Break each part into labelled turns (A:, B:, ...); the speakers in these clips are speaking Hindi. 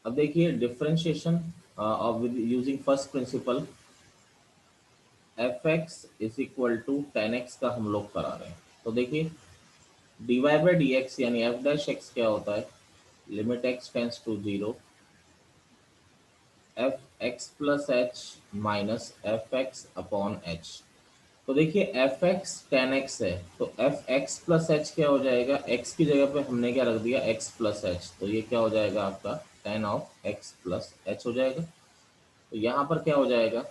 A: अब देखिए differentiation of with using first principle, F x is equal to tan X का हम लोग करा रहे हैं। तो देखिए D Y by D X यानी एफ डैश एक्स क्या होता है, limit X tends to zero F x plus H minus F x upon H. तो देखिए एफ एक्स टेन एक्स है, तो एफ एक्स प्लस एच क्या हो जाएगा, एक्स की जगह पे हमने क्या रख दिया एक्स प्लस एच, तो ये क्या हो जाएगा आपका tan of x plus H हो जाएगा। तो यहाँ पर क्या हो जाएगा,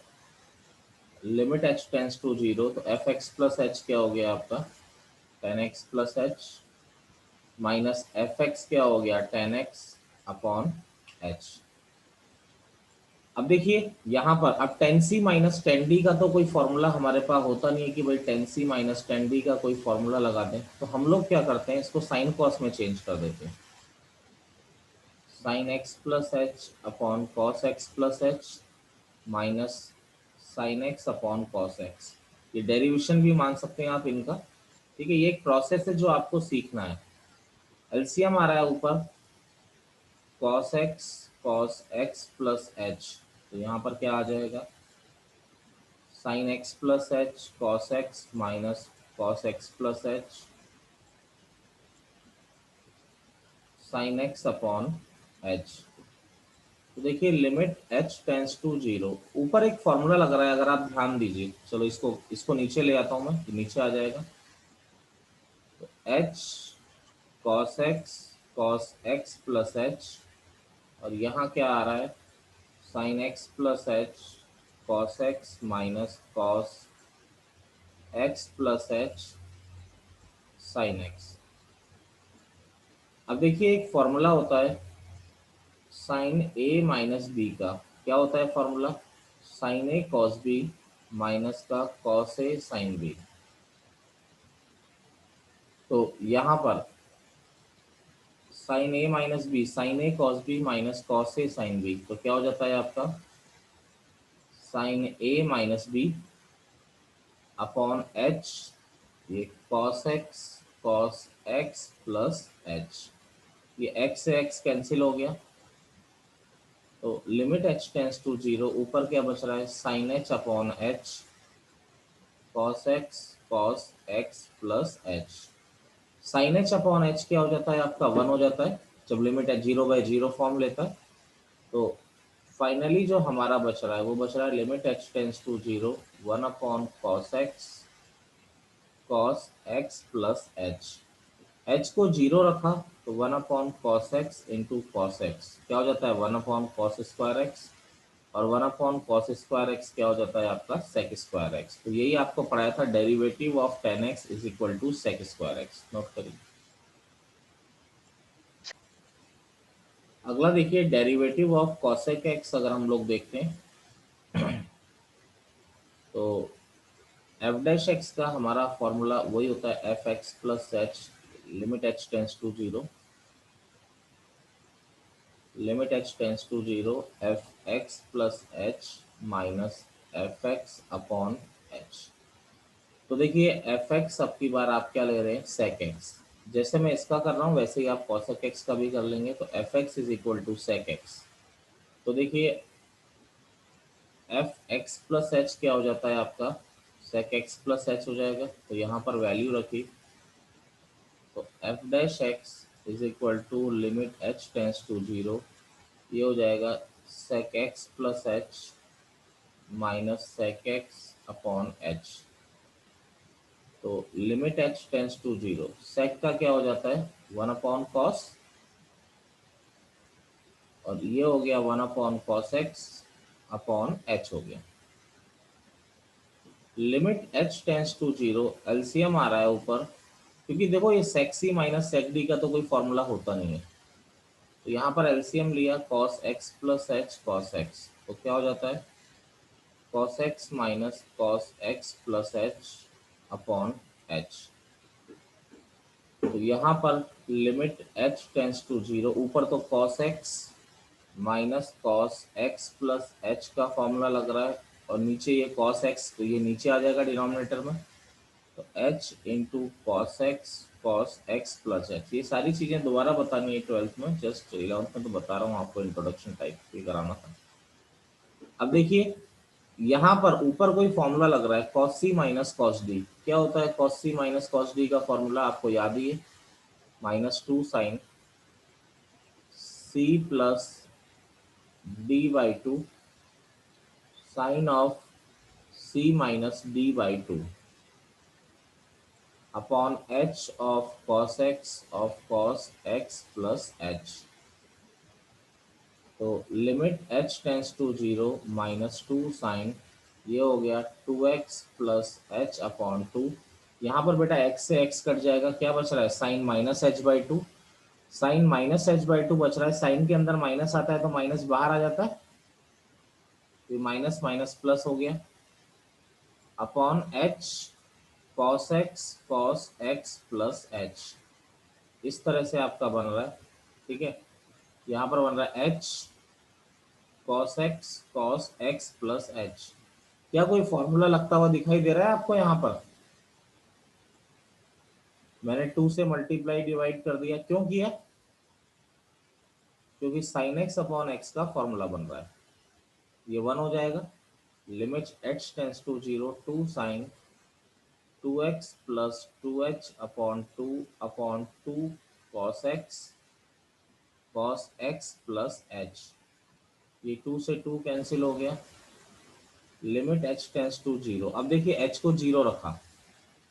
A: limit H tends to zero, तो एफ एक्स प्लस एच क्या हो गया आपका tan X plus H minus F X क्या हो गया टेन एक्स अपॉन एच। अब देखिए यहाँ पर अब टेन सी माइनस टेन डी का तो कोई फॉर्मूला हमारे पास होता नहीं है कि भाई टेन सी माइनस टेन डी का कोई फॉर्मूला लगा दें, तो हम लोग क्या करते हैं इसको साइन कॉस में चेंज कर देते हैं। Sine x plus H upon cos X plus H minus sine x upon cos x. ये डेरिवेशन भी मान सकते हैं आप इनका। ठीक है, ये एक प्रोसेस है जो आपको सीखना है। एलसीएम आ रहा है ऊपर कॉस एक्स प्लस एच, तो यहाँ पर क्या आ जाएगा sine x plus H cos X minus cos X plus H sine x upon H. तो देखिए limit H tends to zero, ऊपर एक फॉर्मूला लग रहा है अगर आप ध्यान दीजिए, चलो इसको इसको नीचे ले आता हूँ मैं, नीचे आ जाएगा। तो H cos X plus H, और यहाँ क्या आ रहा है sine x plus H cos X minus cos X plus H sine x. अब देखिए एक फॉर्मूला होता है साइन ए माइनस बी का, क्या होता है फॉर्मूला, साइन ए कॉस बी माइनस का कॉस ए साइन बी। तो यहाँ पर sine A minus B sine A cos B minus cos A sine B, तो क्या हो जाता है आपका sine A minus B upon H, ये कॉस एक्स प्लस एच, ये एक्स से एक्स कैंसिल हो गया, तो limit H tends to zero, ऊपर क्या बच रहा है sine H upon H cos X plus H. Sine H upon H क्या हो जाता है आपका वन हो जाता है जब limit H zero by zero form लेता है। तो फाइनली जो हमारा बच रहा है वो बच रहा है limit H tends to zero one upon cos X plus H. H को जीरो रखा तो one upon cos x into cos X क्या हो जाता है one upon cos square X, और one upon cos square X क्या हो जाता है आपका सेक स्क्वायर एक्स। तो यही आपको पढ़ाया था derivative of tan X is equal to sec square X, note करिए। अगला देखिए डेरिवेटिव ऑफ कॉसेक एक्स, अगर हम लोग देखते हैं तो एफ डैश एक्स का हमारा फॉर्मूला वही होता है F x plus H limit H tends to zero, limit H tends to zero F x plus H minus F x upon H. तो देखिए एफ एक्स अब की बार आप क्या ले रहे हैं सेक एक्स, जैसे मैं इसका कर रहा हूँ वैसे ही आप कॉसेक एक्स का भी कर लेंगे, तो F x is equal to sec X. तो देखिए एफ एक्स प्लस एच क्या हो जाता है आपका सेक एक्स प्लस एच हो जाएगा, तो यहाँ पर वैल्यू रखी, तो F dash X is equal to limit H tends to zero, ये हो जाएगा sec X plus H minus sec X upon H. तो limit H tends to zero, sec का क्या हो जाता है वन अपॉन कॉस, और ये हो गया one upon cos x upon H हो गया। Limit H tends to zero, LCM आ रहा है ऊपर, क्योंकि देखो ये सेक सी माइनस सेक डी का तो कोई फॉर्मूला होता नहीं है, तो यहाँ पर एलसीएम लिया cos X plus H cos x, तो क्या हो जाता है cos X minus cos X plus H upon H. तो यहाँ पर limit H tends to zero, ऊपर तो cos X minus cos X plus H का फॉर्मूला लग रहा है, और नीचे ये कॉस एक्स, तो ये नीचे आ जाएगा डिनोमिनेटर में, तो H into cos x cos X plus H. ये सारी चीजें दोबारा बतानी है 12th में, जस्ट 11th में तो बता रहा हूँ आपको, इंट्रोडक्शन टाइप ये कराना था। अब देखिए यहाँ पर ऊपर कोई फॉर्मूला लग रहा है cos c minus cos D. क्या होता है cos c minus cos D का फॉर्मूला, आपको याद ही है, -2 sine c plus D by two sine of c minus D by two upon h of cos x plus h। तो limit h tends to 0 -2 sine, ये हो गया 2x plus H upon two. यहाँ पर बेटा x से x कट जाएगा, क्या बच रहा है sine minus H by two. Sine minus H by two बच रहा है, साइन के अंदर माइनस आता है तो माइनस बाहर आ जाता है, तो माइनस माइनस प्लस हो गया upon H cos X plus H. इस तरह से आपका बन रहा है, ठीक है। यहाँ पर बन रहा है H cos X plus H. क्या कोई फॉर्मूला लगता हुआ दिखाई दे रहा है आपको यहाँ पर? मैंने 2 से मल्टीप्लाई डिवाइड कर दिया, क्यों किया? क्योंकि साइन एक्स अपॉन एक्स का फॉर्मूला बन रहा है, ये 1 हो जाएगा। Limit H tends to 0 2 sine 2x plus 2h upon two cos X plus H. ये 2 से 2 कैंसिल हो गया। Limit h tends to 0। अब देखिए h को 0 रखा,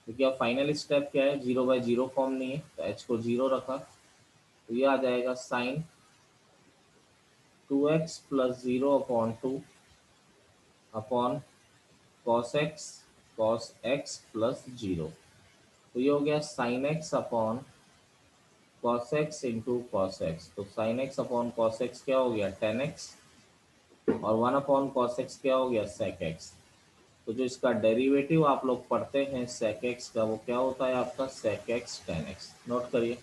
A: क्योंकि अब फाइनल स्टेप क्या है, 0/0 फॉर्म नहीं है, तो h को 0 रखा, तो ये आ जाएगा sine 2x plus 0 upon two upon cos X plus 0। तो ये हो गया sine x upon cos x into cos x. तो sine x upon cos X क्या हो गया 10x, और 1 अपॉन कॉस एक्स क्या हो गया सेक एक्स। तो जो इसका डेरिवेटिव आप लोग पढ़ते हैं सेक एक्स का, वो क्या होता है आपका सेक एक्स 10x। नोट करिए।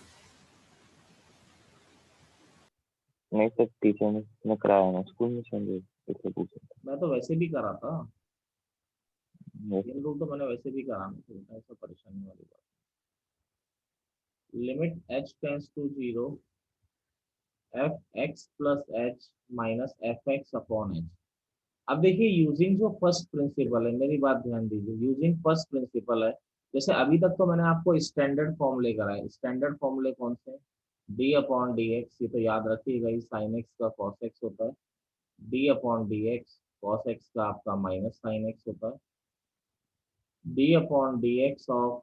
B: नहीं सर, टीचर ने कराया ना स्कूल में संडे, इसलिए पूछा।
A: मैं तो वैसे भी करा था,
B: यस
A: इन रूल तो मैंने वैसे भी कराना था, ऐसा परेशानी वाली बात। Limit h tends to 0 F x plus H minus F x upon H. अब देखिए यूजिंग जो फर्स्ट प्रिंसिपल है, मेरी बात ध्यान दीजिए, यूजिंग फर्स्ट प्रिंसिपल है। जैसे अभी तक तो मैंने आपको स्टैंडर्ड फॉर्मूले कराए। स्टैंडर्ड फॉर्मूले कौन से? डी अपॉन डी एक्स, ये तो याद रखिएगा ही, साइन एक्स का कॉस एक्स होता है। D upon D x cos x का आपका माइनस साइन एक्स होता है। D upon D x of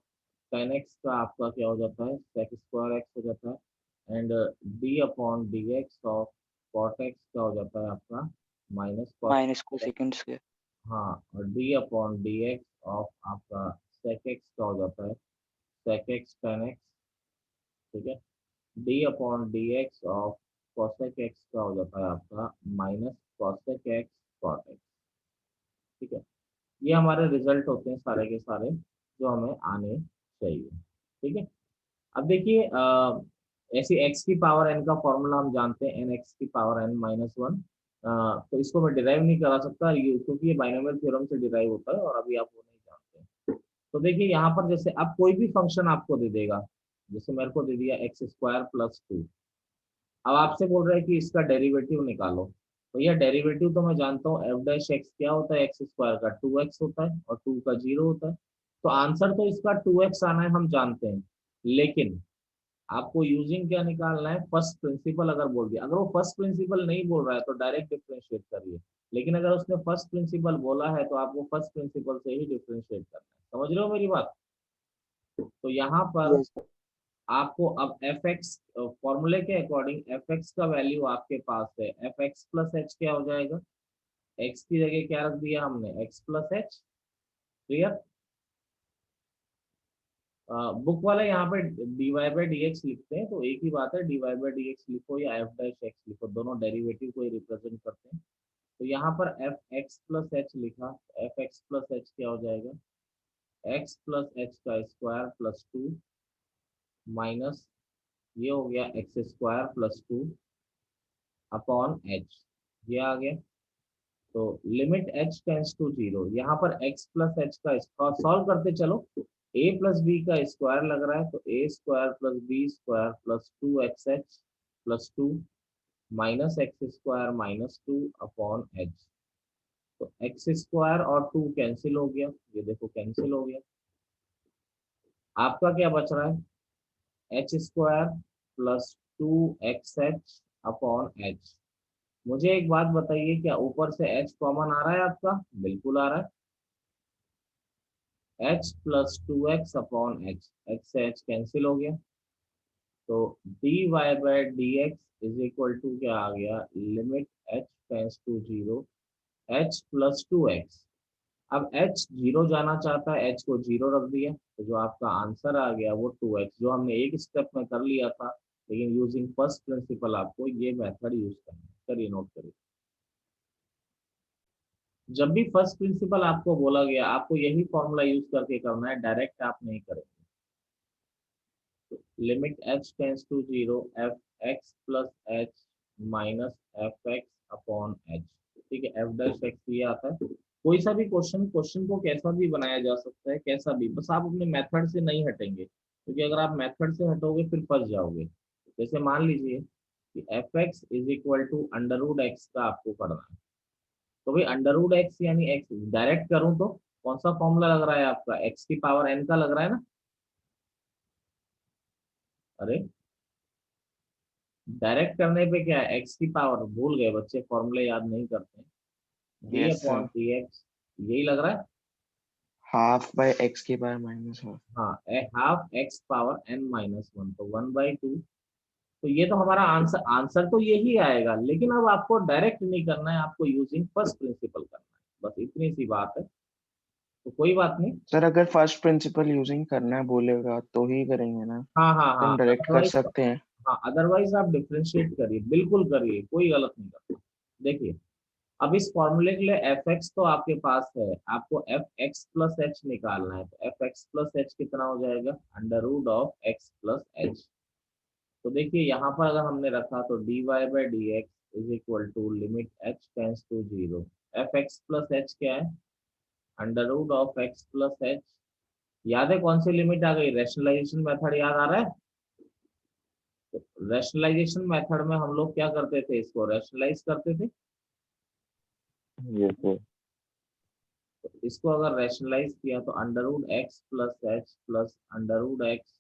A: tan X का आपका क्या हो जाता है सेक स्क्वायर एक्स हो जाता है। And D upon D x of cot X का हो जाता है आपका माइनस कॉट।
C: माइनस को सेकंड स्क्वायर।
A: हाँ, और D upon D x of आपका सेक एक्स का हो जाता है सेक एक्स टेन एक्स, ठीक है। D upon D x of cosec x का हो जाता है आपका minus cosec x cot x, ठीक है। ये हमारे रिजल्ट होते हैं सारे के सारे जो हमें आने चाहिए, ठीक है। अब देखिए ऐसी एक्स की पावर एन का फॉर्मूला हम जानते हैं, एन एक्स की पावर एन माइनस वन। तो इसको मैं डिराइव नहीं करा सकता क्योंकि ये बाइनोमियल थ्योरम से डिराइव होता है और अभी आप वो नहीं जानते। तो देखिए यहाँ पर जैसे अब कोई भी फंक्शन आपको दे देगा, जैसे मेरे को दे दिया एक्स स्क्वायर प्लस टू। अब आपसे बोल रहा है कि इसका डेरिवेटिव निकालो। तो यह डेरिवेटिव तो मैं जानता हूँ एफ डैश एक्स क्या होता है, एक्स स्क्वायर का 2x होता है और 2 का 0 होता है। तो आंसर तो इसका 2x आना है, हम जानते हैं। लेकिन आपको यूजिंग क्या निकालना है, फर्स्ट प्रिंसिपल अगर बोल दिया। अगर वो फर्स्ट प्रिंसिपल नहीं बोल रहा है तो डायरेक्ट डिफरेंशिएट करिए। लेकिन अगर उसने फर्स्ट प्रिंसिपल बोला है तो आपको फर्स्ट प्रिंसिपल से ही डिफरेंशिएट करना है। समझ रहे हो मेरी बात? तो यहाँ पर
C: यस
A: आपको अब एफ एक्स फॉर्मूले के अकॉर्डिंग एफ एक्स का वैल्यू आपके पास है, एफ एक्स प्लस एच क्या हो जाएगा, एक्स की जगह क्या रख दिया हमने x plus h. Clear? Book वाले यहाँ पे d Y by D x लिखते हैं, तो एक ही बात है, d Y by D x लिखो या एफ डैश एक्स लिखो, दोनों डेरिवेटिव को ही रिप्रेजेंट करते हैं। तो यहाँ पर एफ एक्स प्लस एच लिखा, एफ एक्स प्लस एच क्या हो जाएगा एक्स प्लस एच का स्क्वायर प्लस टू माइनस ये हो गया x square plus two upon H, ये आ गया। तो लिमिट h टेंस टू 0, यहाँ पर x प्लस एच का सॉल्व करते चलो। ए प्लस बी का स्क्वायर लग रहा है, तो ए square plus B square plus 2xh plus 2 minus X square minus 2 upon H. तो एक्स स्क्वायर और 2 कैंसिल हो गया, ये देखो कैंसिल हो गया। आपका क्या बच रहा है, H square plus 2xh upon H. मुझे एक बात बताइए, क्या ऊपर से एच कॉमन आ रहा है आपका? बिल्कुल आ रहा है। H plus 2x upon h, h से एच कैंसिल हो गया, तो dy by d x is equal to क्या आ गया, limit h tends to zero h plus 2x। अब h जीरो जाना चाहता है, h को जीरो रख दिया, तो जो आपका आंसर आ गया वो 2x, जो हमने एक स्टेप में कर लिया था, लेकिन यूजिंग फर्स्ट प्रिंसिपल आपको ये मेथड यूज करना है। करिए, नोट करिए। जब भी फर्स्ट प्रिंसिपल आपको बोला गया, आपको यही फॉर्मूला यूज करके करना है, डायरेक्ट आप नहीं करेंगे। Limit h tends to zero F x plus H minus F x upon h. ठीक है, एफ डैश एक्स ये आता है। कोई सा भी क्वेश्चन को कैसा भी बनाया जा सकता है, कैसा भी, बस आप अपने मेथड से नहीं हटेंगे, क्योंकि अगर आप मेथड से हटोगे फिर फंस जाओगे। जैसे मान लीजिए कि f x is equal to under root x का आपको करना है, तो भाई अंडर रूट एक्स यानी एक्स डायरेक्ट करूं तो कौन सा फॉर्मूला लग रहा है आपका, एक्स की पावर एन का लग रहा है ना। अरे डायरेक्ट करने पे क्या है, एक्स की पावर, भूल गए बच्चे, फॉर्मूले याद नहीं करते। D
B: s
A: upon
B: sir.
A: T x, यही लग रहा है।
B: हाफ बाय एक्स की पावर माइनस हाफ।
A: हाँ, half x power n minus one, तो 1/2। तो ये तो हमारा आंसर आंसर तो यही आएगा, लेकिन अब आपको डायरेक्ट नहीं करना है, आपको यूजिंग फर्स्ट प्रिंसिपल करना है, बस इतनी सी बात है। तो कोई बात नहीं।
B: सर अगर फर्स्ट प्रिंसिपल यूजिंग करना है बोलेगा तो ही करेंगे ना,
A: हाँ हाँ
B: तो
A: हाँ,
B: हम डायरेक्ट कर
A: अदरवाइज,
B: सकते हैं।
A: हाँ अदरवाइज आप डिफ्रेंशिएट करिए, बिल्कुल करिए, कोई गलत नहीं करते। देखिए, अब इस फॉर्मूले के लिए एफ एक्स तो आपके पास है, आपको एफ एक्स प्लस एच निकालना है, तो एफ एक्स प्लस एच कितना हो जाएगा, under root of x plus h. तो देखिए यहाँ पर अगर हमने रखा तो d Y by D x is equal to limit H tends to zero, F x plus H क्या है, under root of x plus h. याद है कौन सी लिमिट आ गई, रैशनलाइजेशन मेथड याद आ रहा है। तो रैशनलाइजेशन मेथड में हम लोग क्या करते थे, इसको रैशनलाइज करते थे।
B: Yes sir.
A: तो इसको अगर रैशनलाइज किया तो under root x plus h plus under root x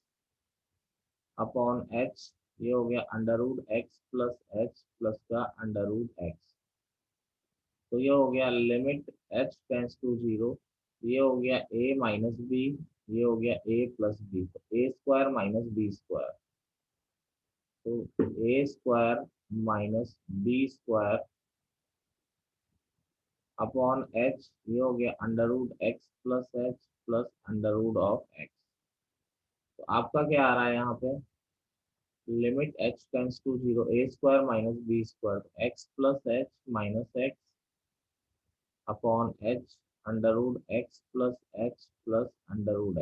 A: upon H, ये हो गया under root x plus h plus का अंडर रूट एक्स। तो ये हो गया limit H tends to zero, ये हो गया ए माइनस बी, ये हो गया ए प्लस बी, तो ए स्क्वायर माइनस बी स्क्वायर, तो ए square minus b square upon H, ये हो गया under root x plus h plus under root of x. तो आपका क्या आ रहा है यहाँ पे, limit H tends to zero a square minus b square x plus H minus x upon h under root x plus h plus under root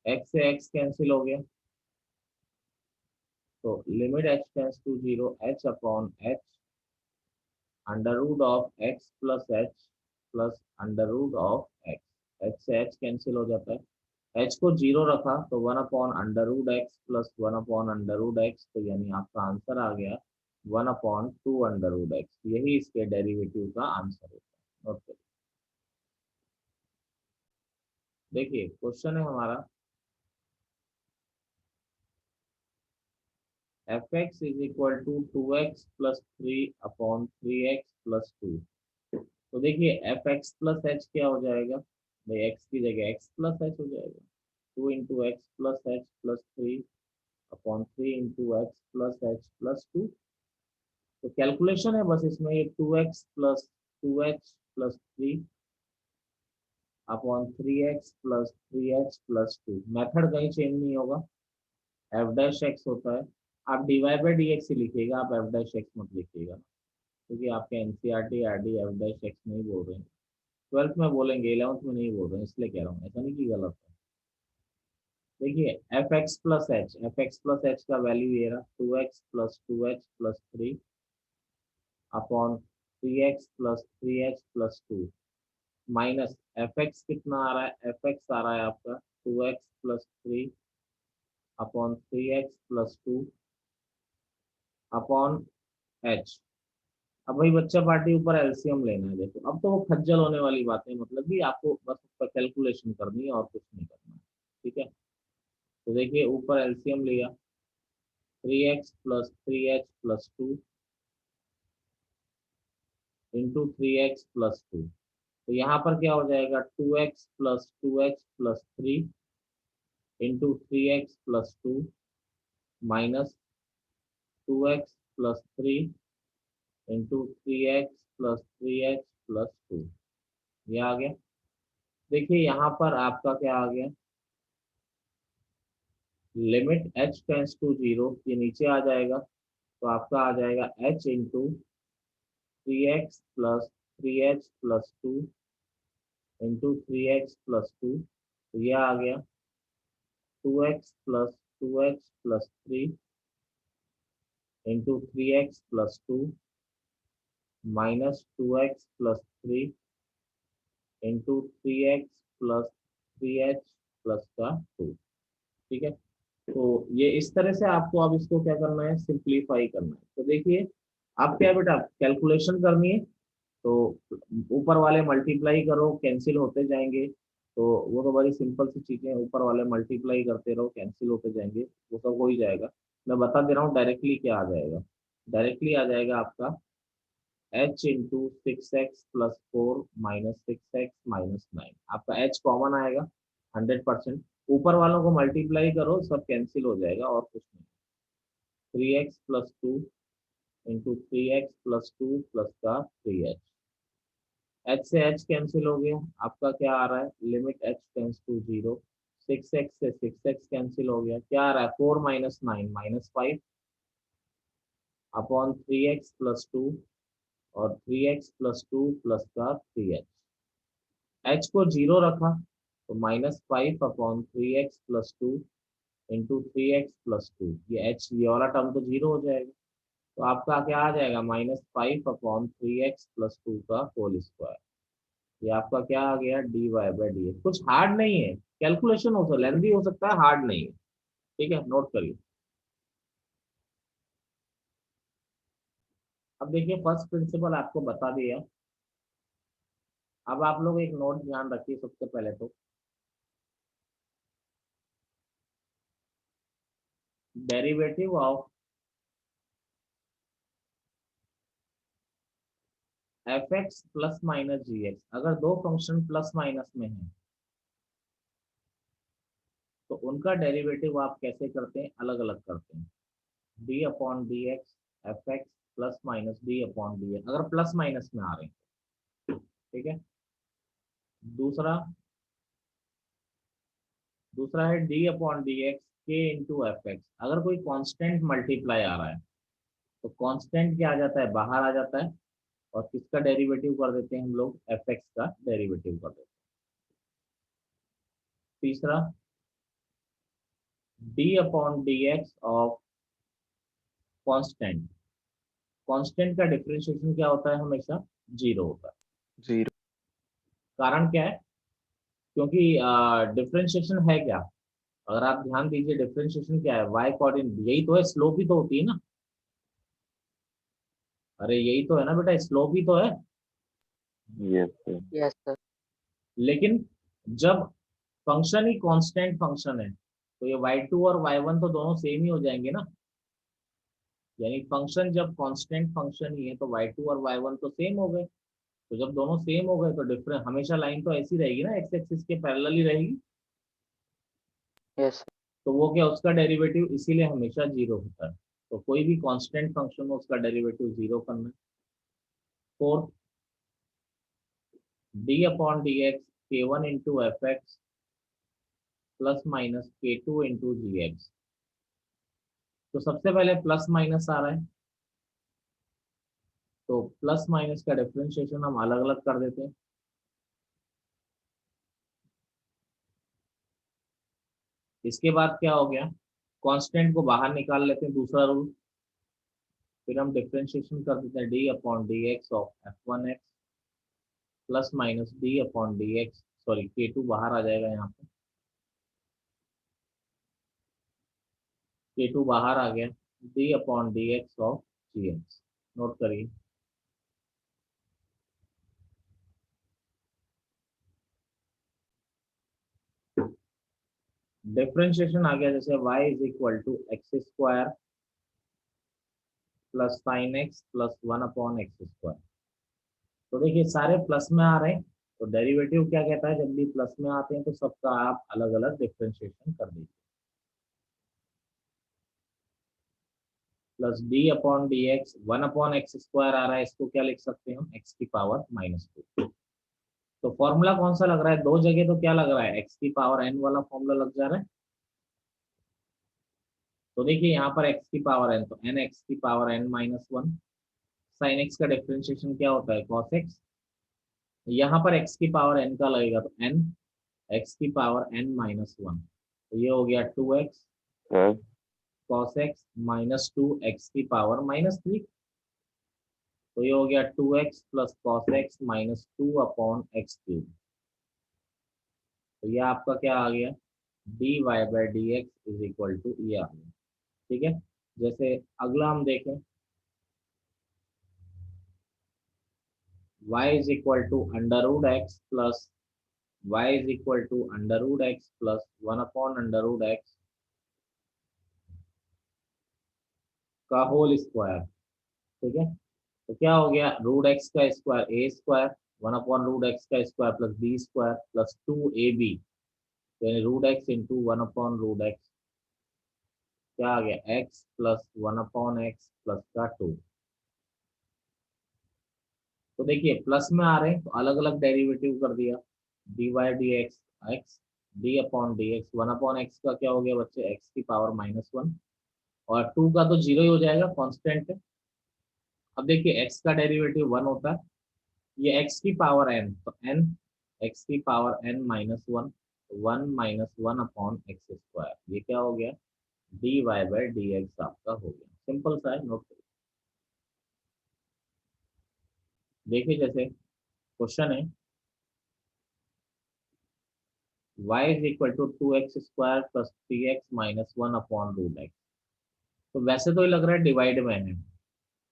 A: x से एक्स कैंसिल हो गया, तो limit H tends to zero h upon h under root of x plus under root of x, h से एच कैंसिल हो जाता है, एच को जीरो रखा तो 1/√x प्लस 1/√x, तो यानी आपका आंसर आ गया 1/2√x, यही इसके डेरिवेटिव का आंसर होता है। ओके, देखिए क्वेश्चन है हमारा, f x is equal to 2x plus 3/3x plus 2। तो देखिए एफ एक्स प्लस एच क्या हो जाएगा, भाई एक्स की जगह एक्स प्लस एच हो जाएगा, 2 × x plus h plus 3/3 × x plus h plus 2। तो कैलकुलेशन है बस इसमें, ये 2x plus 2h plus 3/3x plus 3h plus 2, method कहीं चेंज नहीं होगा, एफ डैश एक्स होता है। आप डीवाई बाई डी एक्स ही लिखिएगा, आप एफ डैश एक्स मत लिखिएगा, क्योंकि आपके NCERT RD F dash x नहीं बोल रहे हैं, ट्वेल्थ में बोलेंगे, इलेवंथ में नहीं बोल रहे हैं, इसलिए कह रहा हूँ, ऐसा नहीं कि गलत है। देखिए F x plus H, F x plus H का वैल्यू ये रहा 2x plus 2h plus 3 upon 3x plus 3h plus 2। Minus F x कितना आ रहा है, एफ एक्स आ रहा है आपका 2x+3 upon 3x+2 upon H. अब भाई बच्चा पार्टी ऊपर एलसीएम लेना है। देखो अब तो वो खज्जल होने वाली बात है, मतलब कि आपको बस उसका कैलकुलेशन करनी है और कुछ नहीं करना है। ठीक है, तो देखिए ऊपर एलसीएम लिया 3x+3h+2 इंटू 3x+2, तो यहाँ पर क्या हो जाएगा 2x+2h+3 into 3x+2 minus 2x+3 into 3x+3h+2, ये आ गया। देखिए यहाँ पर आपका क्या आ गया, लिमिट h टेंस टू 0, ये नीचे आ जाएगा, तो आपका आ जाएगा h into 3x+3h+2 into 3x+2, तो यह आ गया 2x+2h+3 into 3x+2 minus 2x+3 into 3x+3h+2। ठीक है, तो ये इस तरह से आपको अब इसको क्या करना है, सिंप्लीफाई करना है। तो देखिए अब क्या बेटा, कैलकुलेशन करनी है, तो ऊपर वाले मल्टीप्लाई करो, कैंसिल होते जाएंगे, तो वो तो बड़ी सिंपल सी चीजें हैं, ऊपर वाले मल्टीप्लाई करते रहो, कैंसिल होते जाएंगे, वो सब हो ही जाएगा। मैं बता दे रहा हूँ डायरेक्टली क्या आ जाएगा, डायरेक्टली आ जाएगा आपका h into 6x+4 minus 6x-9, आपका h कॉमन आएगा 100%, ऊपर वालों को मल्टीप्लाई करो, सब कैंसिल हो जाएगा और कुछ नहीं। 3x+2 इंटू 3x+2 प्लस का 3h, h से h कैंसिल हो गया, आपका क्या आ रहा है, limit h tends to 0, 6x से 6x कैंसिल हो गया, क्या आ रहा है 4-9 -5 अपॉन 3x+2 और 3x+2 प्लस का 3h, h को 0 रखा तो -5 अपॉन 3x+2 इंटू 3x+2, ये h ये वाला टर्म तो 0 हो जाएगा, तो आपका क्या आ जाएगा -5 अपॉन 3x+2 का होल स्क्वायर, ये आपका क्या आ गया dy/dx। कुछ हार्ड नहीं है, कैलकुलेशन हो सकता है, लेंथी हो सकता है, हार्ड नहीं है। ठीक है, नोट करिए। अब देखिए फर्स्ट प्रिंसिपल आपको बता दिया, अब आप लोग एक नोट ध्यान रखिए सबसे पहले तो, derivative of f x plus minus g x, अगर दो फंक्शन प्लस माइनस में है तो उनका डेरिवेटिव आप कैसे करते हैं, अलग अलग करते हैं, d/dx F x plus minus d/dx, अगर प्लस माइनस में आ रहे हैं। ठीक है, दूसरा दूसरा है d/dx k into f x, अगर कोई कांस्टेंट मल्टीप्लाई आ रहा है तो कांस्टेंट क्या आ जाता है, बाहर आ जाता है, और किसका डेरिवेटिव कर देते हैं हम लोग, एफ एक्स का डेरिवेटिव कर देते हैं। तीसरा d/dx ऑफ कांस्टेंट, कांस्टेंट का डिफरेंशिएशन क्या होता है, हमेशा 0 होता है।
B: 0।
A: कारण क्या है, क्योंकि डिफरेंशिएशन है क्या, अगर आप ध्यान दीजिए डिफरेंशिएशन क्या है, वाई कोऑर्डिनेट, यही तो है, स्लोप ही तो होती है ना, अरे यही तो है ना बेटा, स्लोप ही तो है।
B: Yes sir.
C: Yes sir.
A: लेकिन जब फंक्शन ही कांस्टेंट फंक्शन है तो ये y2 और y1 तो दोनों सेम ही हो जाएंगे ना, यानी फंक्शन जब कांस्टेंट फंक्शन ही है तो y2 और y1 तो सेम हो गए, तो जब दोनों सेम हो गए तो डिफरेंस, हमेशा लाइन तो ऐसी रहेगी ना, एक्स एक्सिस के पैरेलल ही रहेगी,
C: यस सर।
A: तो वो क्या, उसका डेरिवेटिव इसीलिए हमेशा 0 होता है, तो कोई भी कांस्टेंट फंक्शन हो उसका डेरिवेटिव 0 करना है। Fourth d/dx k1 into f x plus minus k2 into g x, तो सबसे पहले प्लस माइनस आ रहा है, तो प्लस माइनस का डिफरेंशिएशन हम अलग अलग कर देते हैं। इसके बाद क्या हो गया, कांस्टेंट को बाहर निकाल लेते हैं, दूसरा रूल, फिर हम डिफरेंशिएशन कर देते हैं d/dx of f1x plus minus d upon D x, sorry K2 बाहर आ जाएगा यहाँ पे, K2 बाहर आ गया, d upon D x of g x. Note करिए, डिफ्रेंशिएशन आ गया जैसे y is equal to x square plus sine x plus 1/x²। तो देखिए सारे प्लस में आ रहे हैं, तो डेरिवेटिव क्या कहता है, जब भी प्लस में आते हैं तो सबका आप अलग अलग डिफ्रेंशिएशन कर दीजिए। Plus d upon D x 1/x² आ रहा है, इसको क्या लिख सकते हैं हम, x की पावर -2। तो फॉर्मूला कौन सा लग रहा है, दो जगह तो क्या लग रहा है, x की पावर n वाला फॉर्मूला लग जा रहा है। तो देखिए यहाँ पर x की पावर n, तो n x की पावर n-1, साइन x का डिफ्रेंशिएशन क्या होता है, cos x। यहाँ पर x की पावर n का लगेगा, तो n x की पावर n-1, तो ये हो गया 2x
B: sir
A: cos x -2 x की पावर -3, तो ये हो गया 2x plus cos x -2/x³। तो ये आपका क्या आ गया, dy/dx इज इक्वल टू ये आ गया। ठीक है, जैसे अगला हम देखें, y is equal to √x plus y is equal to √x plus 1/√x का होल स्क्वायर। ठीक है, तो क्या हो गया, √x का स्क्वायर a², 1/√x का square plus b² plus 2ab, यानी √x इंटू 1/√x, क्या आ गया, x प्लस 1/x प्लस का 2। तो देखिए प्लस में आ रहे हैं तो अलग अलग डेरिवेटिव कर दिया, dy dx x, d upon D x 1/x का क्या हो गया बच्चे, x की पावर -1, और 2 का तो जीरो ही हो जाएगा, कांस्टेंट है। अब देखिए x का डेरिवेटिव 1 होता है, ये x की पावर n, तो n x की पावर n-1, 1-1/x², ये क्या हो गया, dy/dx आपका हो गया, सिंपल सा है, नोट करिए। देखिए जैसे क्वेश्चन है, y is equal to 2x² plus 3x-1/√x। तो वैसे तो ये लग रहा है डिवाइड में है,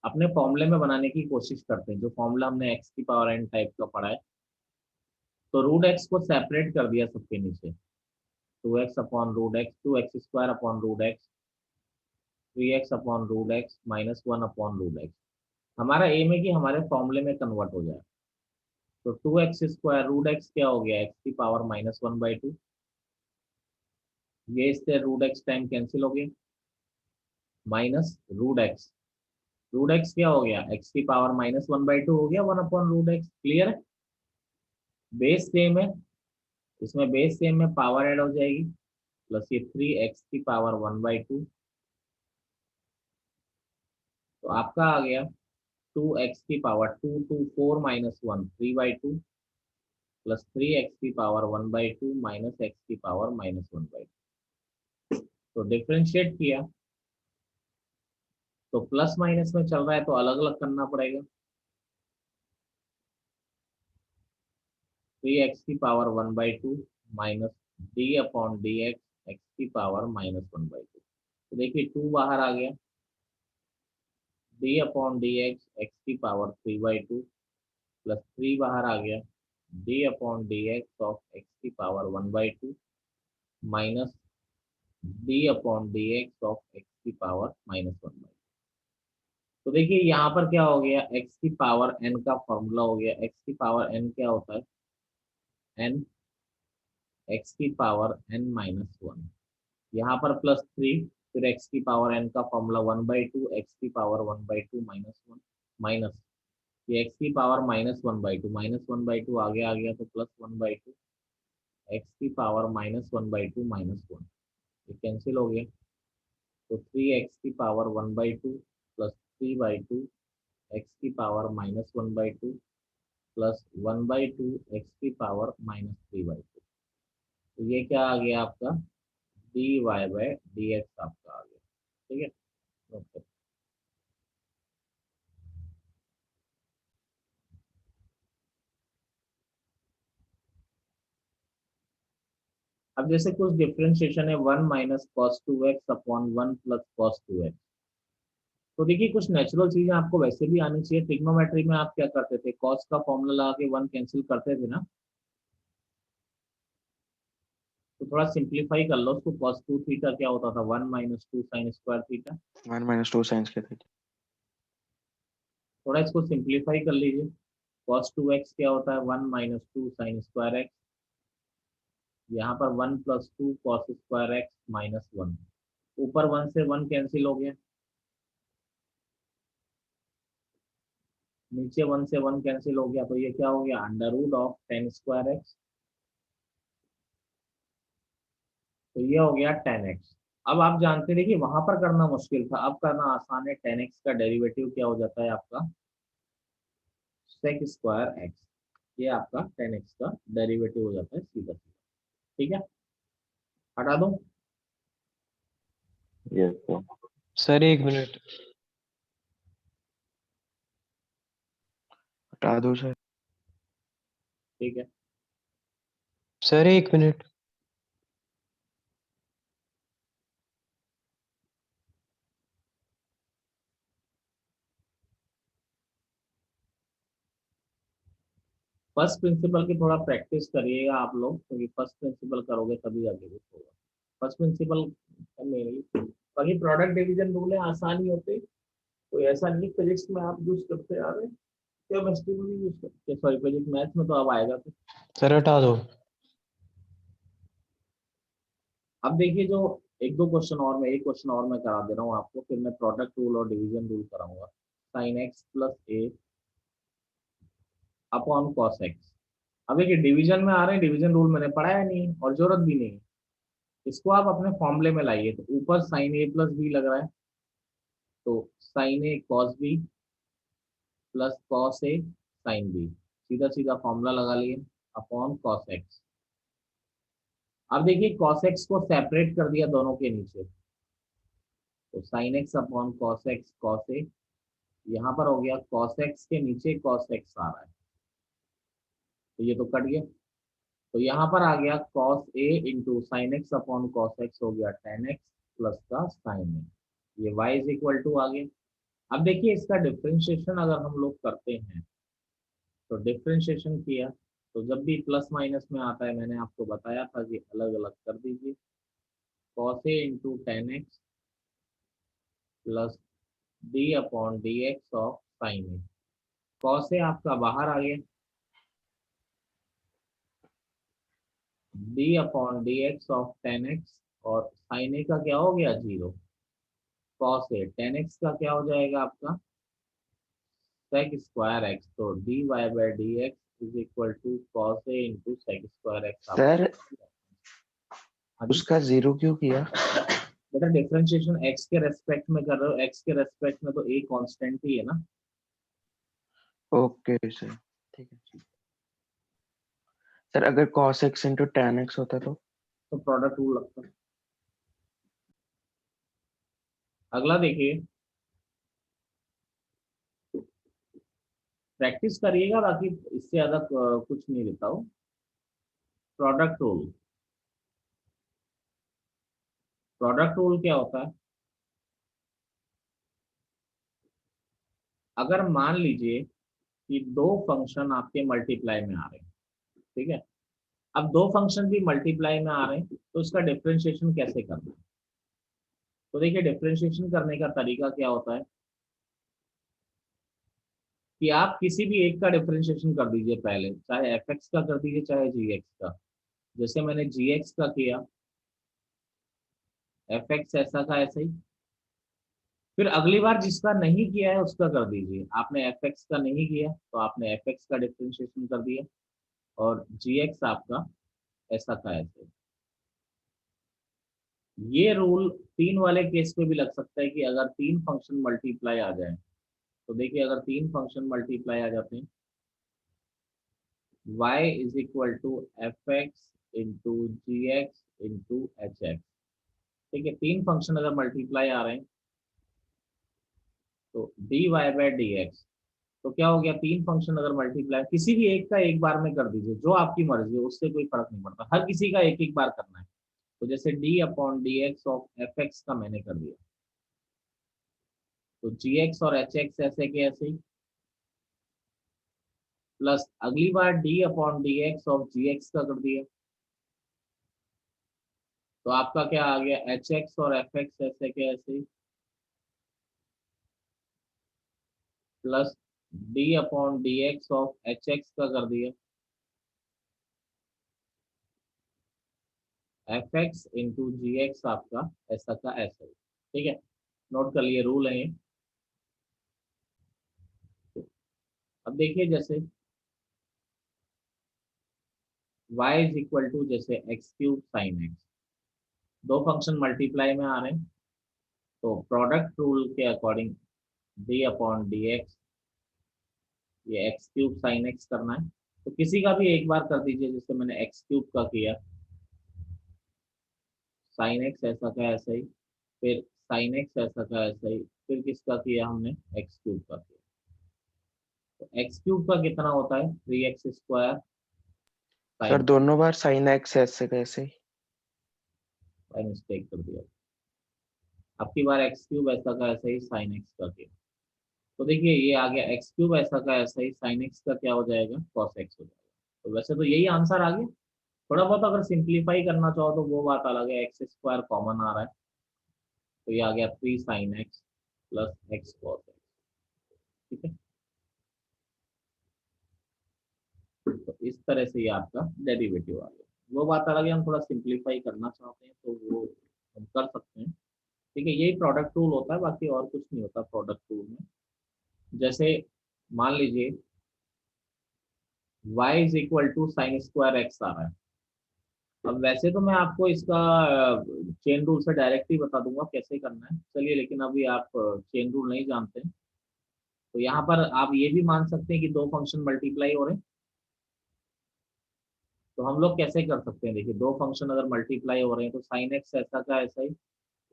A: अपने फॉर्मूले में बनाने की कोशिश करते हैं, जो फॉर्मूला हमने x की पावर n टाइप का पढ़ा है। तो √x को सेपरेट कर दिया सबके नीचे, 2x/√x, 2x² upon √x, 3x/√x -1/√x। हमारा एम है कि हमारे फॉर्मूले में कन्वर्ट हो जाए। तो 2x² √x क्या हो गया, x की पावर -1/2, ये इससे √x टाइम कैंसिल हो गया, माइनस √x क्या हो गया, x की पावर -1/2 हो गया, 1/√x। क्लियर है, बेस सेम है, इसमें बेस सेम में पावर ऐड हो जाएगी, प्लस ये 3x की पावर 1/2, तो आपका आ गया 2x की पावर 2 2 4 -1 3/2 प्लस 3x की पावर 1/2 माइनस x की पावर -1/2। तो डिफ्रेंशिएट किया, तो प्लस माइनस में चल रहा है तो अलग अलग करना पड़ेगा, 3x की power 1/2 minus d upon D x x की पावर -1/2। तो देखिए 2 बाहर आ गया, d upon D x x की पावर 3/2 प्लस 3 बाहर आ गया, d upon D x of x की power 1/2 minus d upon D x of x की पावर -1/2। तो देखिए यहाँ पर क्या हो गया, एक्स की पावर एन का फॉर्मूला हो गया, एक्स की पावर एन क्या होता है, एन एक्स की पावर n-1, यहाँ पर +3, फिर x की पावर n का फॉर्मूला 1/2, एक्स की पावर 1/2 -1 माइनस ये x की पावर -1/2 आगे आ गया तो +1/2, एक्स की पावर -1/2 -1, ये कैंसिल हो गया, तो 3x की पावर 1/2 प्लस 3/2 एक्स की पावर -1/2 प्लस 1/2 एक्स की पावर -3/2। तो ये क्या आ गया आपका, dy/dx आपका आ गया। ठीक है, ओके। अब जैसे कुछ डिफरेंशिएशन है 1 minus cos 2x upon 1 plus cos 2x। तो देखिए कुछ नेचुरल चीजें आपको वैसे भी आनी चाहिए। ट्रिग्नोमेट्री में आप क्या करते थे, कॉस का फॉर्मूला लगा के 1 कैंसिल करते थे ना। तो थोड़ा सिंप्लीफाई कर लो उसको, कॉस 2 थीटा क्या होता था, 1 minus 2 sine square theta.
D: 1 - 2 science के थे।
A: थोड़ा इसको सिंप्लीफाई कर लीजिए। कॉस 2x क्या होता है, 1 माइनस 2 साइन स्क्वायर एक्स। यहाँ पर 1 plus 2 cos square x minus 1। ऊपर 1 से 1 कैंसिल हो गया, नीचे 1 से 1 कैंसिल हो गया, तो ये क्या हो गया, under root of 10 square x. तो ये हो गया 10x। अब आप जानते थे कि वहां पर करना मुश्किल था, अब करना आसान है। 10x का डेरिवेटिव क्या हो जाता है आपका, सेक स्क्वायर एक्स। ये आपका 10x का डेरिवेटिव हो जाता है सीधा सीधा। ठीक है, हटा दो।
B: Yes sir.
D: सर 1 मिनट, हटा दो सर।
A: ठीक है,
D: सर 1 मिनट।
A: फर्स्ट प्रिंसिपल की थोड़ा प्रैक्टिस करिएगा आप लोग, क्योंकि फर्स्ट प्रिंसिपल करोगे तभी आगे कुछ होगा। फर्स्ट प्रिंसिपल मेरी बाकी प्रोडक्ट डिवीजन रूल है, आसान ही होते, कोई ऐसा नहीं फिजिक्स में आप यूज करते आ रहे, केमिस्ट्री में भी यूज करते, सॉरी फिजिक्स मैथ्स में तो अब आएगा तो।
D: सर हटा दो।
A: अब देखिए जो एक दो क्वेश्चन और मैं, एक क्वेश्चन और मैं करा दे रहा हूँ आपको, फिर मैं प्रोडक्ट रूल और डिवीजन रूल कराऊंगा। साइन एक्स प्लस ए अपॉन कॉस एक्स। अब देखिए डिवीजन में आ रहे हैं, डिवीजन रूल मैंने पढ़ाया नहीं और जरूरत भी नहीं है। इसको आप अपने फॉर्मूले में लाइए। तो ऊपर साइन ए प्लस बी लग रहा है, तो sign A cos B plus cos A sine B, सीधा सीधा फॉर्मूला लगा लिए, अपॉन कॉस एक्स। अब देखिए कॉस एक्स को सेपरेट कर दिया दोनों के नीचे, तो sine x upon cos x cos a. यहाँ पर हो गया कॉस एक्स के नीचे कॉस एक्स आ रहा है, तो ये तो कट गया। तो यहाँ पर आ गया cos a into sine x upon cos x, हो गया 10x प्लस का साइन ए। ये y इज इक्वल टू आ गया। अब देखिए इसका डिफ्रेंशिएशन अगर हम लोग करते हैं, तो डिफ्रेंशिएशन किया तो जब भी प्लस माइनस में आता है, मैंने आपको बताया था कि अलग अलग कर दीजिए। Cos a into 10x plus d upon D x of sine A. Cos a आपका बाहर आ गया, d upon D x of 10x, और साइन ए का क्या हो गया, 0। कॉस ए 10x का क्या हो जाएगा आपका, सेक स्क्वायर एक्स। तो d Y by D x is equal to cos a into sec square x
D: sir
A: आपका। हाँ जी,
D: उसका 0 क्यों किया?
A: बेटा डिफरेंशिएशन एक्स के रेस्पेक्ट में कर रहे हो, एक्स के रेस्पेक्ट में तो ए कांस्टेंट ही है ना।
D: ओके सर, ठीक है। सर अगर cos x into tan x होता
A: तो प्रोडक्ट रूल लगता है। अगला देखिए, प्रैक्टिस करिएगा, बाकी इससे ज्यादा कुछ नहीं देता हूँ। प्रोडक्ट रूल, प्रोडक्ट रूल क्या होता है, अगर मान लीजिए कि दो फंक्शन आपके मल्टीप्लाई में आ रहे हैं, ठीक है। अब दो फंक्शन भी मल्टीप्लाई में आ रहे हैं, तो इसका डिफरेंशिएशन कैसे करना है। तो देखिए डिफरेंशिएशन करने का तरीका क्या होता है कि आप किसी भी एक का डिफरेंशिएशन कर दीजिए पहले, चाहे एफ एक्स का कर दीजिए चाहे जी एक्स का। जैसे मैंने जी एक्स का किया, एफ एक्स ऐसा का ऐसा ही। फिर अगली बार जिसका नहीं किया है उसका कर दीजिए। आपने एफ एक्स का नहीं किया तो आपने एफ एक्स का डिफरेंशिएशन कर दिया, और जी एक्स आपका ऐसा का ऐसे। ये रूल तीन वाले केस पे भी लग सकता है कि अगर तीन फंक्शन मल्टीप्लाई आ जाए, तो देखिए अगर तीन फंक्शन मल्टीप्लाई आ जाते हैं, y is equal to f x into g x into h x. ठीक है, तीन फंक्शन अगर मल्टीप्लाई आ रहे हैं, तो d Y by D x तो क्या हो गया, तीन फंक्शन अगर मल्टीप्लाई किसी भी एक का एक बार में कर दीजिए, जो आपकी मर्जी है, उससे कोई फर्क नहीं पड़ता, हर किसी का एक एक बार करना है। तो जैसे d upon D x of f x का मैंने कर दिया, तो जी एक्स और एच एक्स ऐसे के ऐसे ही, प्लस अगली बार d upon D x of g x का कर दिया, तो आपका क्या आ गया, एच एक्स और एफ एक्स ऐसे के ऐसे ही, plus d upon D x of h x का कर दिया, f x into g x आपका ऐसा का ऐसा ही। ठीक है, नोट कर लिए, रूल है ये। अब देखिए जैसे y इज इक्वल टू जैसे एक्स क्यूब साइन एक्स, दो फंक्शन मल्टीप्लाई में आ रहे हैं, तो प्रोडक्ट रूल के according D upon D x, ये एक्स क्यूब साइन एक्स करना है, तो किसी का भी एक बार कर दीजिए, जैसे मैंने एक्स क्यूब का किया, साइन एक्स ऐसा का ऐसा ही, फिर साइन एक्स ऐसा का ऐसा ही, फिर किसका किया हमने, एक्स क्यूब का किया, तो एक्स क्यूब का कितना होता है, 3x²
D: सर
A: साइन,
D: दोनों बार साइन एक्स ऐसे कैसे ही?
A: बाई मिस्टेक कर दिया, आपकी बार एक्स क्यूब ऐसा का ऐसा ही साइन एक्स का किया, तो देखिए ये आ गया एक्स क्यूब ऐसा का ऐसा ही, साइन एक्स का क्या हो जाएगा, कॉस एक्स हो जाएगा। तो वैसे तो यही आंसर आ गया, थोड़ा बहुत अगर सिंप्लीफाई करना चाहो तो वो बात अलग है, एक्स स्क्वायर कॉमन आ रहा है, तो ये आ गया 3 sin x plus x cos x. ठीक है, तो इस तरह से ये आपका डेरिवेटिव आ गया, वो बात अलग है, हम थोड़ा सिंप्लीफाई करना चाहते हैं तो वो हम कर सकते हैं। ठीक है, यही प्रोडक्ट रूल होता है, बाकी और कुछ नहीं होता प्रोडक्ट रूल में। जैसे मान लीजिए y is equal to sine square x आ रहा है, अब वैसे तो मैं आपको इसका चेन रूल से डायरेक्ट ही बता दूंगा कैसे करना है, चलिए, लेकिन अभी आप चेन रूल नहीं जानते हैं, तो यहाँ पर आप ये भी मान सकते हैं कि दो फंक्शन मल्टीप्लाई हो रहे हैं, तो हम लोग कैसे कर सकते हैं, देखिए दो फंक्शन अगर मल्टीप्लाई हो रहे हैं तो साइन एक्स ऐसा का ऐसा ही,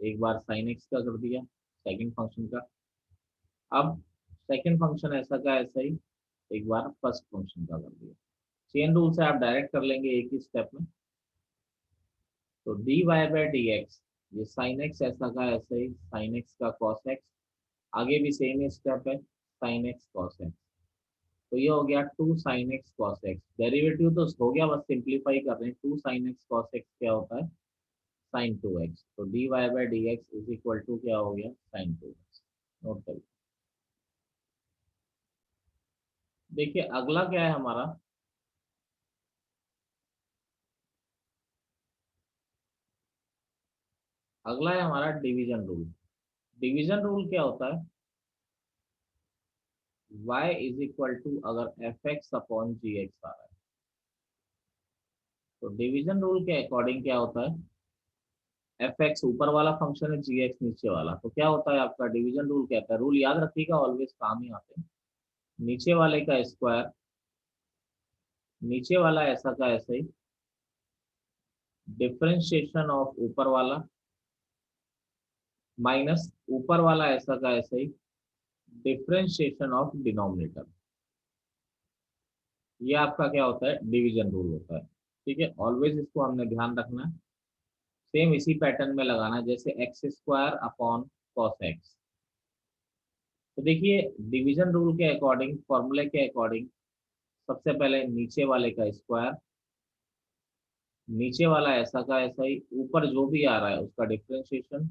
A: एक बार साइन एक्स का कर दिया सेकंड फंक्शन का, अब सेकंड फंक्शन ऐसा का ऐसा ही, एक बार फर्स्ट फंक्शन का कर दिया, चेन रूल से आप डायरेक्ट कर लेंगे एक ही स्टेप में, तो d Y by D x, ये साइन एक्स ऐसा का ऐसा ही, साइन एक्स का कॉस एक्स, आगे भी सेम ही स्टेप है, साइन एक्स कॉस एक्स, तो ये हो गया 2 sin x cos x, derivative तो हो गया, बस सिंप्लीफाई कर रहे हैं, 2 sin x cos x क्या होता है, sin 2x, तो d Y by D x is equal to क्या हो गया, sin 2x। नोट करिए, देखिए अगला क्या है हमारा, अगला है हमारा डिवीजन रूल। डिवीजन रूल क्या होता है, y इज इक्वल टू अगर एफ एक्स अपॉन जी एक्स आ रहा है, तो डिवीजन रूल के अकॉर्डिंग क्या होता है, एफ एक्स ऊपर वाला फंक्शन है, जी एक्स नीचे वाला, तो क्या होता है आपका डिवीजन रूल कहता है, रूल याद रखिएगा, ऑलवेज काम ही आते हैं, नीचे वाले का स्क्वायर, नीचे वाला ऐसा का ऐसा ही, डिफरेंशिएशन ऑफ ऊपर वाला माइनस ऊपर वाला ऐसा का ऐसा ही, डिफरेंशिएशन ऑफ डिनोमिनेटर, ये आपका क्या होता है, डिवीजन रूल होता है। ठीक है, ऑलवेज इसको हमने ध्यान रखना है, सेम इसी पैटर्न में लगाना है, जैसे x square upon cos x, तो देखिए डिवीजन रूल के अकॉर्डिंग, फॉर्मूले के अकॉर्डिंग, सबसे पहले नीचे वाले का स्क्वायर, नीचे वाला ऐसा का ऐसा ही, ऊपर जो भी आ रहा है उसका डिफरेंशिएशन,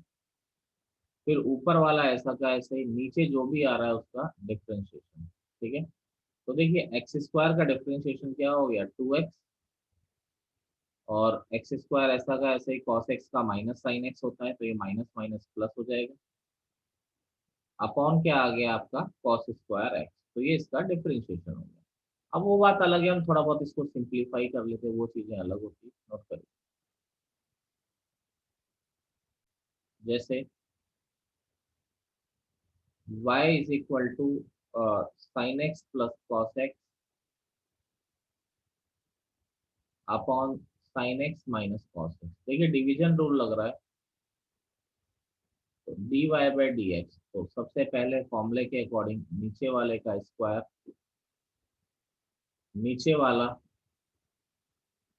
A: फिर ऊपर वाला ऐसा का ऐसा ही, नीचे जो भी आ रहा है उसका डिफरेंशिएशन। ठीक है, तो देखिए एक्स स्क्वायर का डिफरेंशिएशन क्या हो गया, 2x, और एक्स स्क्वायर ऐसा का ऐसा ही, कॉस एक्स का माइनस साइन एक्स होता है, तो ये माइनस माइनस प्लस हो जाएगा, अपॉन क्या आ गया आपका, कॉस स्क्वायर एक्स, तो ये इसका डिफरेंशिएशन हो गया। अब वो बात अलग है, हम थोड़ा बहुत इसको सिंप्लीफाई कर लेते हैं, वो चीजें अलग होती है, नोट करिए, जैसे y is equal to sine x plus cos x upon sine x minus cos x, देखिए डिवीजन रूल लग रहा है, तो d Y by D x, तो सबसे पहले फॉर्मूले के अकॉर्डिंग नीचे वाले का स्क्वायर, नीचे वाला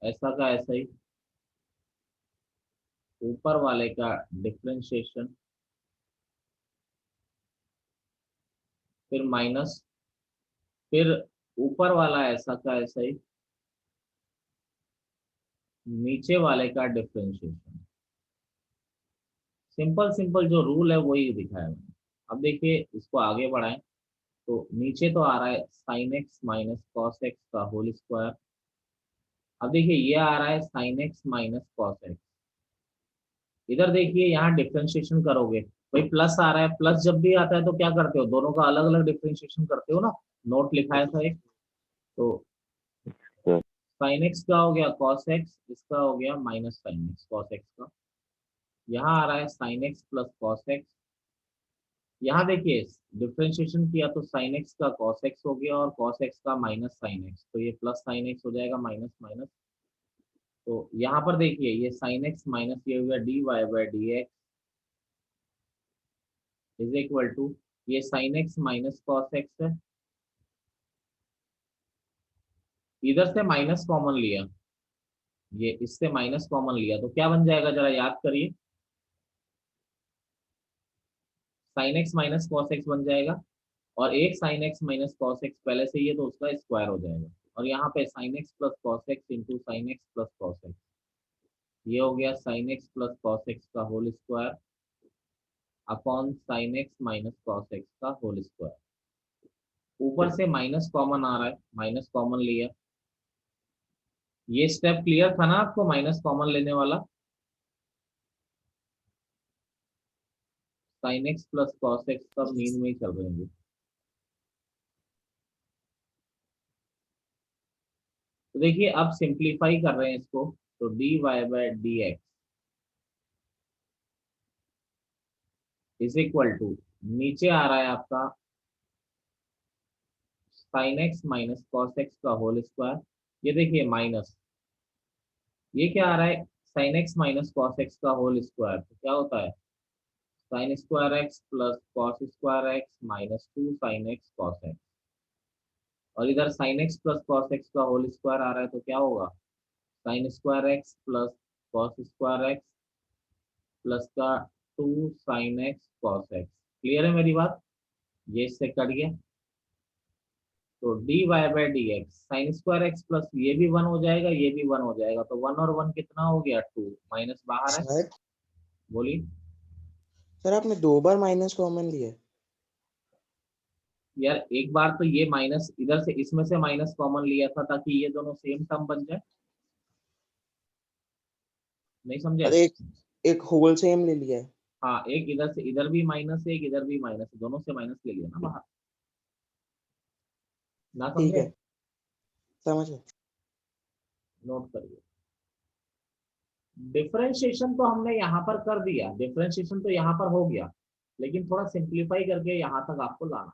A: ऐसा का ऐसा ही, ऊपर वाले का डिफरेंशिएशन, फिर माइनस, फिर ऊपर वाला ऐसा का ऐसा ही, नीचे वाले का डिफरेंशिएशन। सिंपल सिंपल जो रूल है वही दिखाया मैंने। अब देखिए इसको आगे बढ़ाएं, तो नीचे तो आ रहा है sine x minus cos x का होल स्क्वायर। अब देखिए ये आ रहा है sine x minus cos x. इधर देखिए यहाँ डिफरेंशिएशन करोगे, भाई प्लस आ रहा है, प्लस जब भी आता है तो क्या करते हो, दोनों का अलग अलग डिफरेंशिएशन करते हो ना, नोट लिखाया था एक। तो
B: सर
A: साइन एक्स का हो गया कॉस एक्स, इसका हो गया minus sign x cos x का। यहाँ आ रहा है sine x plus cos x. यहाँ देखिए डिफरेंशिएशन किया तो साइन एक्स का कॉस एक्स हो गया और कॉस एक्स का माइनस साइन एक्स, तो ये प्लस साइन एक्स हो जाएगा, माइनस माइनस। तो यहाँ पर देखिए ये साइन एक्स माइनस ये हो गया d Y by D x is equal to, ये sine x minus cos x है, इधर से माइनस कॉमन लिया, ये इससे माइनस कॉमन लिया तो क्या बन जाएगा, जरा याद करिए, sign x minus cos x बन जाएगा, और एक sign x minus cos x पहले से ही है तो उसका स्क्वायर हो जाएगा, और यहाँ पे sine x plus cos x into sine x plus cos x, ये हो गया sine x plus cos x का whole square upon sine x minus cos x का होल स्क्वायर। ऊपर से माइनस कॉमन आ रहा है, माइनस कॉमन लिया, ये स्टेप क्लियर था ना आपको, माइनस कॉमन लेने वाला, sine x plus cos x सब नींद में ही चल रहे हैं। तो देखिए अब सिंप्लीफाई कर रहे हैं इसको, तो d Y by D x is equal to, नीचे आ रहा है आपका sine x minus cos x का होल स्क्वायर, ये देखिए माइनस, ये क्या आ रहा है sine x minus cos x का होल स्क्वायर, तो क्या होता है sine square x plus cos square x minus 2 sine x cos x, और इधर sine x plus cos x का होल स्क्वायर आ रहा है तो क्या होगा sine square x plus cos square x plus का 2 sine x cos x. Clear है मेरी बात, ये इससे कट गया, तो d Y by D x sine square x plus ये भी 1 हो जाएगा, ये भी 1 हो जाएगा, तो 1 और 1 कितना हो गया 2, माइनस बाहर है,
D: सर
A: बोलिए।
D: सर आपने 2 बार माइनस कॉमन लिया है।
A: यार एक बार तो ये माइनस इधर से इसमें से माइनस कॉमन लिया था ताकि ये दोनों सेम टर्म बन जाए, नहीं समझे।
D: और एक एक होल सेम ले लिया है।
A: हाँ एक इधर से इधर भी माइनस है, एक इधर भी माइनस है, दोनों से माइनस ले लिया ना बाहर, ना
D: ठीक
A: समझे,
D: है, समझ गए।
A: नोट करिए। डिफरेंशिएशन तो हमने यहाँ पर कर दिया, डिफरेंशिएशन तो यहाँ पर हो गया, लेकिन थोड़ा सिंप्लीफाई करके यहाँ तक आपको लाना।